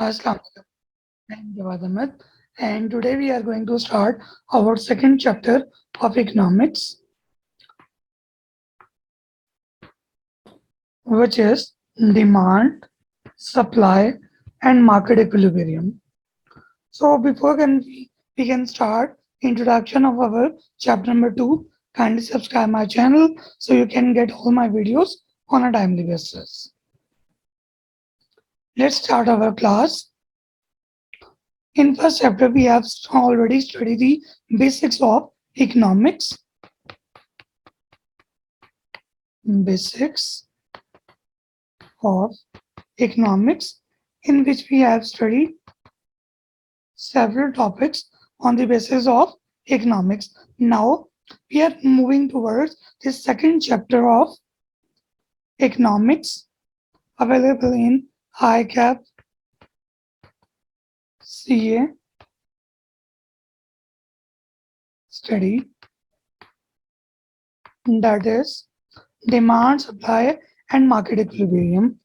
Assalamu alaikum. I'm Jawad Ahmad, and today we are going to start our second chapter of economics, which is demand, supply, and market equilibrium. So before we can start introduction of our chapter number 2, kindly subscribe my channel so you can get all my videos on a timely basis. Let's start our class. In first chapter, we have already studied the basics of economics. Basics of economics, in which we have studied several topics on the basis of economics. Now we are moving towards the second chapter of economics, available in ICAP, CA study, that is demand, supply, and market equilibrium.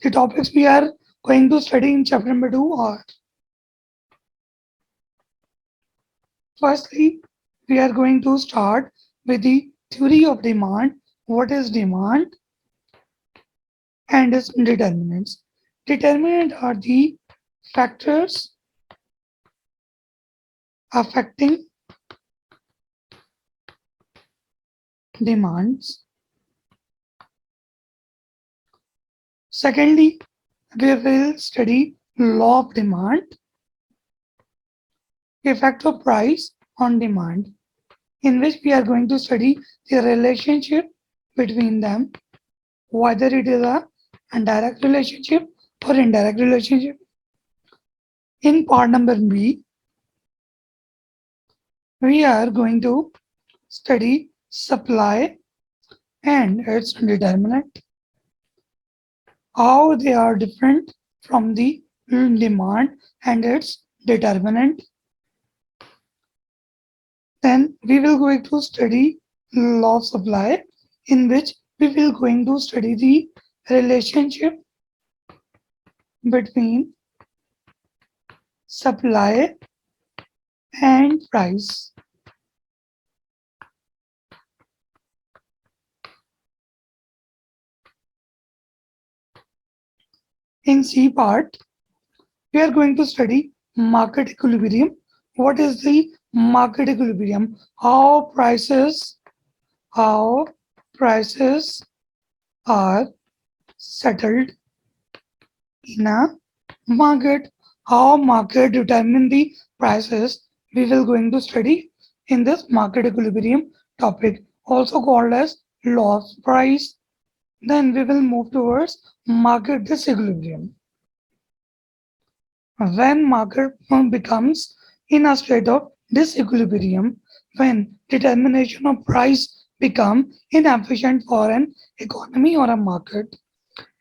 The topics we are going to study in chapter number 2 are: firstly, we are going to start with the theory of demand. What is demand? And its determinants. Determinants are the factors affecting demands. Secondly, we will study law of demand, effect of price on demand, in which we are going to study the relationship between them, whether it is a direct relationship or indirect relationship. In part number B, we are going to study supply and its determinant, how they are different from the demand and its determinant. Then we will going to study law of supply, in which we will going to study the relationship between supply and price. In C part, we are going to study market equilibrium. What is the market equilibrium? How prices are settled in a market. How market determine the prices, we will going to study in this market equilibrium topic, also called as law of price. Then we will move towards market disequilibrium. When market becomes in a state of disequilibrium, when determination of price become inefficient for an economy or a market.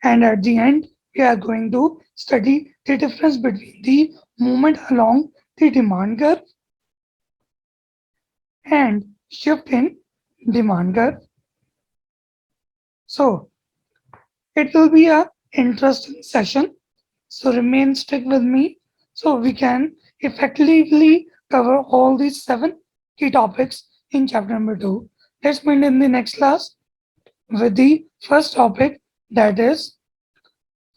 And at the end, we are going to study the difference between the movement along the demand curve and shift in demand curve. So it will be a interesting session. So remain stick with me so we can effectively cover all these 7 key topics in chapter number 2. Let's meet in the next class with the first topic, that is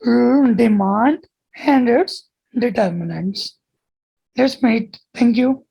demand and its determinants. Let's meet. Thank you.